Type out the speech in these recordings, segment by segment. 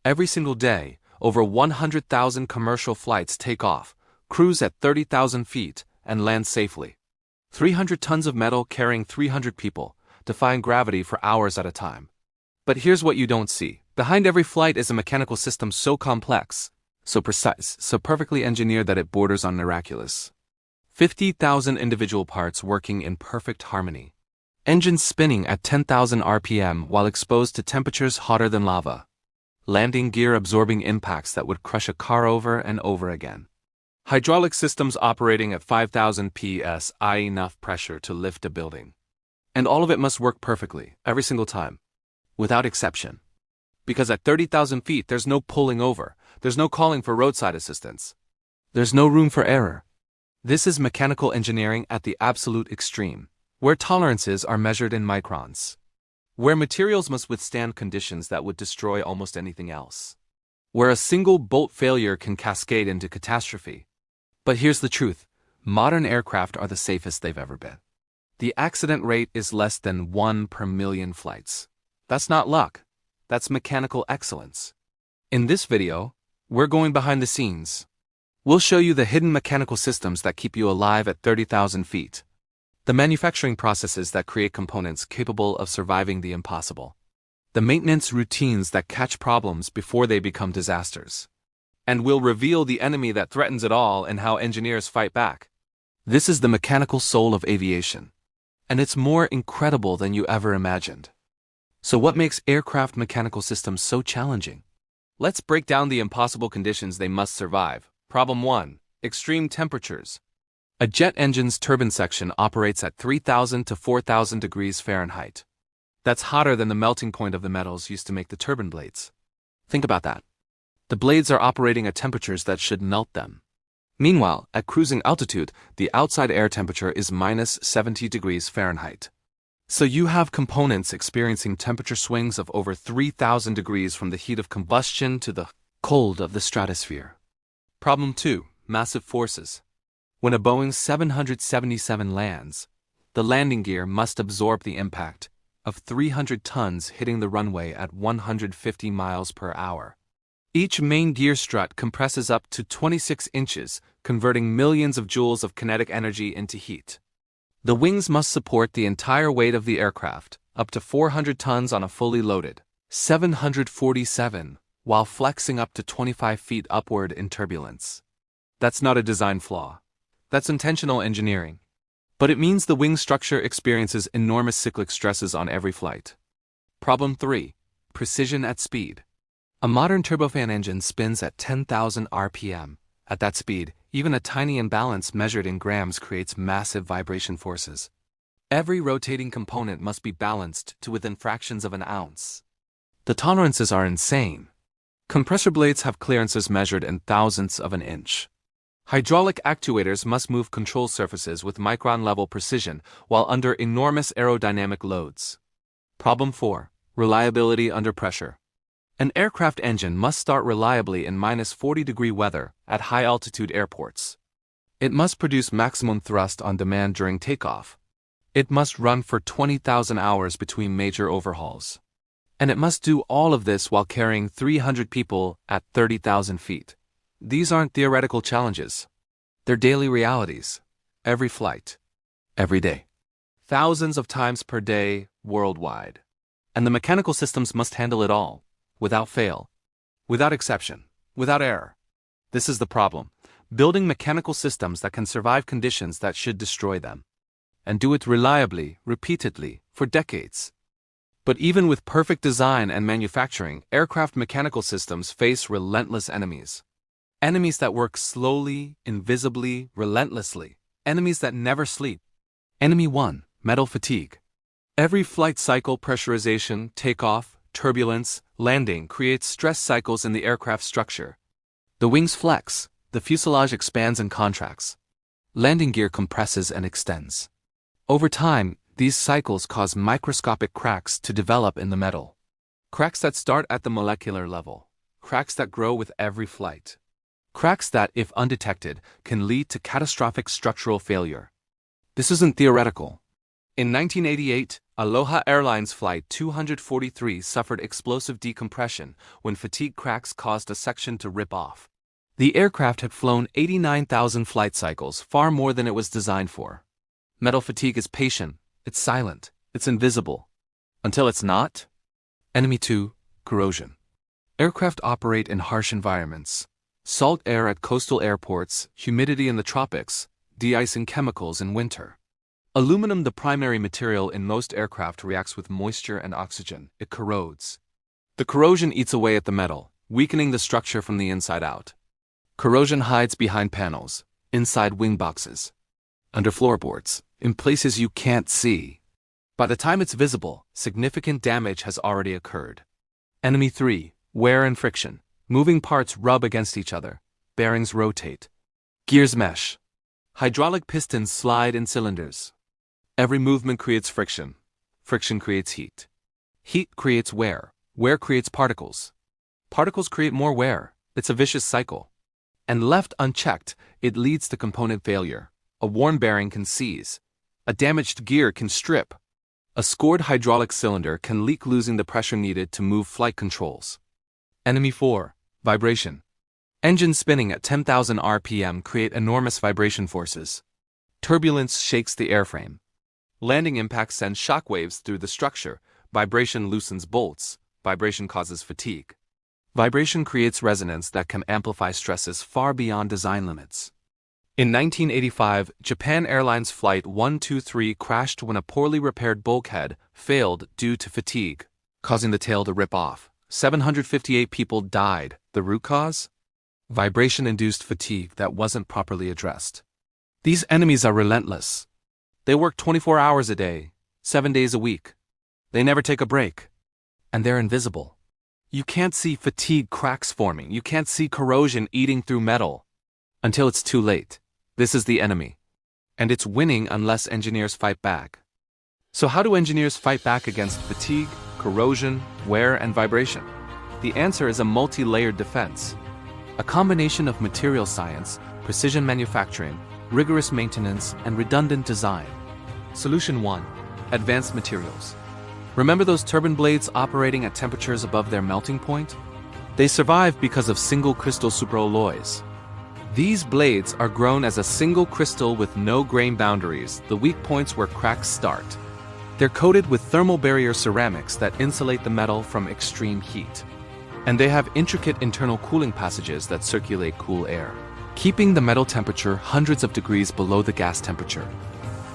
Every single day, over 100,000 commercial flights take off, cruise at 30,000 feet, and land safely. 300 tons of metal carrying 300 people, defying gravity for hours at a time. But here's what you don't see. Behind every flight is a mechanical system so complex, so precise, so perfectly engineered that it borders on miraculous. 50,000 individual parts working in perfect harmony. Engines spinning at 10,000 RPM while exposed to temperatures hotter than lava. Landing gear absorbing impacts that would crush a car over and over again. Hydraulic systems operating at 5,000 psi, enough pressure to lift a building. And all of it must work perfectly, every single time. Without exception. Because at 30,000 feet there's no pulling over, there's no calling for roadside assistance. There's no room for error. This is mechanical engineering at the absolute extreme, where tolerances are measured in microns. Where materials must withstand conditions that would destroy almost anything else. Where a single bolt failure can cascade into catastrophe. But here's the truth, modern aircraft are the safest they've ever been. The accident rate is less than 1 per million flights. That's not luck, that's mechanical excellence. In this video, we're going behind the scenes. We'll show you the hidden mechanical systems that keep you alive at 30,000 feet. The manufacturing processes that create components capable of surviving the impossible. The maintenance routines that catch problems before they become disasters. And we'll reveal the enemy that threatens it all and how engineers fight back. This is the mechanical soul of aviation. And it's more incredible than you ever imagined. So what makes aircraft mechanical systems so challenging? Let's break down the impossible conditions they must survive. Problem 1. Extreme temperatures. A jet engine's turbine section operates at 3,000 to 4,000 degrees Fahrenheit. That's hotter than the melting point of the metals used to make the turbine blades. Think about that. The blades are operating at temperatures that should melt them. Meanwhile, at cruising altitude, the outside air temperature is minus 70 degrees Fahrenheit. So you have components experiencing temperature swings of over 3,000 degrees from the heat of combustion to the cold of the stratosphere. Problem 2. Massive forces. When a Boeing 777 lands, the landing gear must absorb the impact of 300 tons hitting the runway at 150 miles per hour. Each main gear strut compresses up to 26 inches, converting millions of joules of kinetic energy into heat. The wings must support the entire weight of the aircraft, up to 400 tons on a fully loaded 747, while flexing up to 25 feet upward in turbulence. That's not a design flaw. That's intentional engineering. But it means the wing structure experiences enormous cyclic stresses on every flight. Problem 3. Precision at speed. A modern turbofan engine spins at 10,000 RPM. At that speed, even a tiny imbalance measured in grams creates massive vibration forces. Every rotating component must be balanced to within fractions of an ounce. The tolerances are insane. Compressor blades have clearances measured in thousandths of an inch. Hydraulic actuators must move control surfaces with micron-level precision while under enormous aerodynamic loads. Problem 4. Reliability under pressure. An aircraft engine must start reliably in minus 40-degree weather at high-altitude airports. It must produce maximum thrust on demand during takeoff. It must run for 20,000 hours between major overhauls. And it must do all of this while carrying 300 people at 30,000 feet. These aren't theoretical challenges. They're daily realities. Every flight. Every day. Thousands of times per day, worldwide. And the mechanical systems must handle it all. Without fail. Without exception. Without error. This is the problem. Building mechanical systems that can survive conditions that should destroy them. And do it reliably, repeatedly, for decades. But even with perfect design and manufacturing, aircraft mechanical systems face relentless enemies. Enemies that work slowly, invisibly, relentlessly. Enemies that never sleep. Enemy 1. Metal fatigue. Every flight cycle, pressurization, takeoff, turbulence, landing creates stress cycles in the aircraft structure. The wings flex, the fuselage expands and contracts. Landing gear compresses and extends. Over time, these cycles cause microscopic cracks to develop in the metal. Cracks that start at the molecular level. Cracks that grow with every flight. Cracks that, if undetected, can lead to catastrophic structural failure. This isn't theoretical. In 1988, Aloha Airlines Flight 243 suffered explosive decompression when fatigue cracks caused a section to rip off. The aircraft had flown 89,000 flight cycles, far more than it was designed for. Metal fatigue is patient, it's silent, it's invisible. Until it's not. Enemy 2, corrosion. Aircraft operate in harsh environments. Salt air at coastal airports, humidity in the tropics, de-icing chemicals in winter. Aluminum, the primary material in most aircraft, reacts with moisture and oxygen. It corrodes. The corrosion eats away at the metal, weakening the structure from the inside out. Corrosion hides behind panels, inside wing boxes, under floorboards, in places you can't see. By the time it's visible, significant damage has already occurred. Enemy 3, wear and friction. Moving parts rub against each other. Bearings rotate. Gears mesh. Hydraulic pistons slide in cylinders. Every movement creates friction. Friction creates heat. Heat creates wear. Wear creates particles. Particles create more wear. It's a vicious cycle. And left unchecked, it leads to component failure. A worn bearing can seize. A damaged gear can strip. A scored hydraulic cylinder can leak, losing the pressure needed to move flight controls. Enemy 4, vibration. Engines spinning at 10,000 RPM create enormous vibration forces. Turbulence shakes the airframe. Landing impacts send shockwaves through the structure. Vibration loosens bolts. Vibration causes fatigue. Vibration creates resonance that can amplify stresses far beyond design limits. In 1985, Japan Airlines Flight 123 crashed when a poorly repaired bulkhead failed due to fatigue, causing the tail to rip off. 758 people died. The root cause? Vibration-induced fatigue that wasn't properly addressed. These enemies are relentless. They work 24 hours a day, 7 days a week. They never take a break. And they're invisible. You can't see fatigue cracks forming. You can't see corrosion eating through metal. Until it's too late. This is the enemy. And it's winning unless engineers fight back. So how do engineers fight back against fatigue, corrosion, wear, and vibration? The answer is a multi-layered defense. A combination of material science, precision manufacturing, rigorous maintenance, and redundant design. Solution 1. Advanced materials. Remember those turbine blades operating at temperatures above their melting point? They survive because of single crystal superalloys. These blades are grown as a single crystal with no grain boundaries, the weak points where cracks start. They're coated with thermal barrier ceramics that insulate the metal from extreme heat. And they have intricate internal cooling passages that circulate cool air, keeping the metal temperature hundreds of degrees below the gas temperature.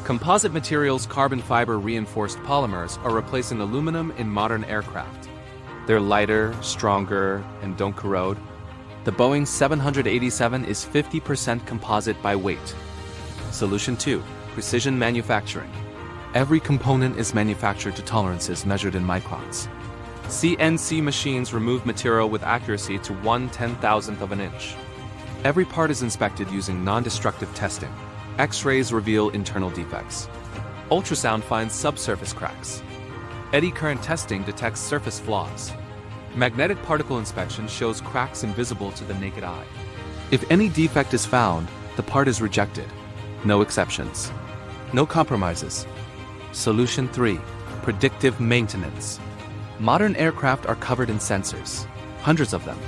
Composite materials, carbon fiber reinforced polymers, are replacing aluminum in modern aircraft. They're lighter, stronger, and don't corrode. The Boeing 787 is 50% composite by weight. Solution 2. Precision manufacturing. Every component is manufactured to tolerances measured in microns. CNC machines remove material with accuracy to 1/10,000th of an inch. Every part is inspected using non-destructive testing. X-rays reveal internal defects. Ultrasound finds subsurface cracks. Eddy current testing detects surface flaws. Magnetic particle inspection shows cracks invisible to the naked eye. If any defect is found, the part is rejected. No exceptions. No compromises. Solution 3. Predictive maintenance. Modern aircraft are covered in sensors, hundreds of them,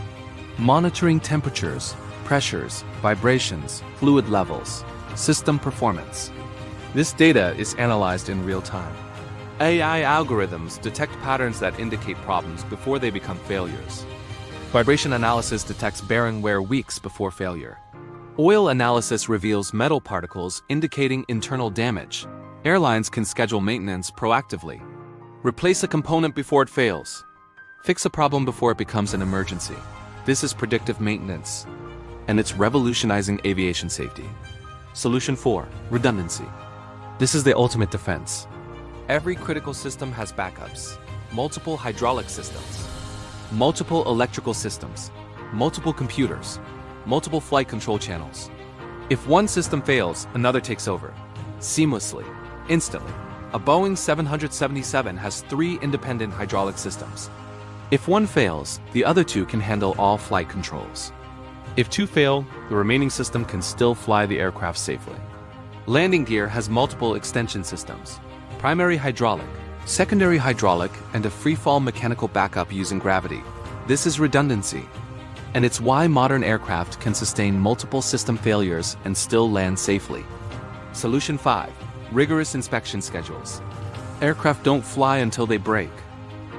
monitoring temperatures, pressures, vibrations, fluid levels, system performance. This data is analyzed in real time. AI algorithms detect patterns that indicate problems before they become failures. Vibration analysis detects bearing wear weeks before failure. Oil analysis reveals metal particles indicating internal damage. Airlines can schedule maintenance proactively. Replace a component before it fails. Fix a problem before it becomes an emergency. This is predictive maintenance, and it's revolutionizing aviation safety. Solution 4. Redundancy. This is the ultimate defense. Every critical system has backups. Multiple hydraulic systems, multiple electrical systems, multiple computers, multiple flight control channels. If one system fails, another takes over. Seamlessly, instantly. A Boeing 777 has 3 independent hydraulic systems. If one fails, the other 2 can handle all flight controls. If 2 fail, the remaining system can still fly the aircraft safely. Landing gear has multiple extension systems. Primary hydraulic, secondary hydraulic, and a free-fall mechanical backup using gravity. This is redundancy. And it's why modern aircraft can sustain multiple system failures and still land safely. Solution 5. Rigorous inspection schedules. Aircraft don't fly until they break.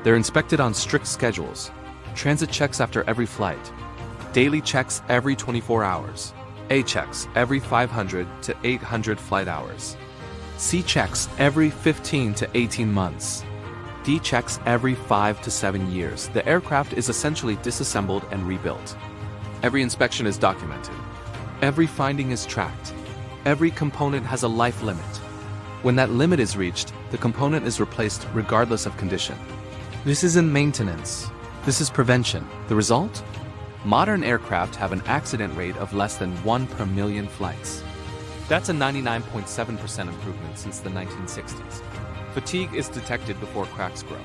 They're inspected on strict schedules. Transit checks after every flight. Daily checks every 24 hours. A checks every 500 to 800 flight hours. C checks every 15 to 18 months. D checks every 5 to 7 years. The aircraft is essentially disassembled and rebuilt. Every inspection is documented. Every finding is tracked. Every component has a life limit. When that limit is reached, the component is replaced regardless of condition. This isn't maintenance. This is prevention. The result? Modern aircraft have an accident rate of less than 1 per million flights. That's a 99.7% improvement since the 1960s. Fatigue is detected before cracks grow.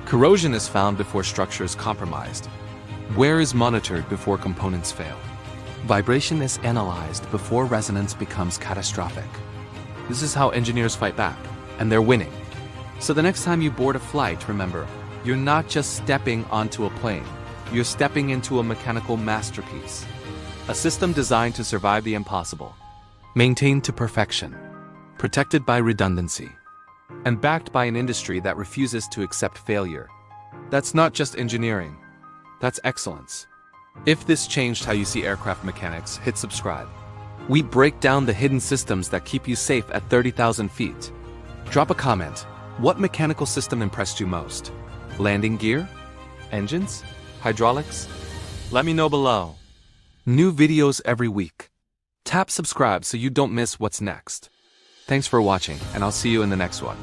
Corrosion is found before structure is compromised. Wear is monitored before components fail. Vibration is analyzed before resonance becomes catastrophic. This is how engineers fight back, and they're winning. So the next time you board a flight, remember, you're not just stepping onto a plane. You're stepping into a mechanical masterpiece. A system designed to survive the impossible. Maintained to perfection. Protected by redundancy. And backed by an industry that refuses to accept failure. That's not just engineering. That's excellence. If this changed how you see aircraft mechanics, hit subscribe. We break down the hidden systems that keep you safe at 30,000 feet. Drop a comment. What mechanical system impressed you most? Landing gear? Engines? Hydraulics? Let me know below. New videos every week. Tap subscribe so you don't miss what's next. Thanks for watching, and I'll see you in the next one.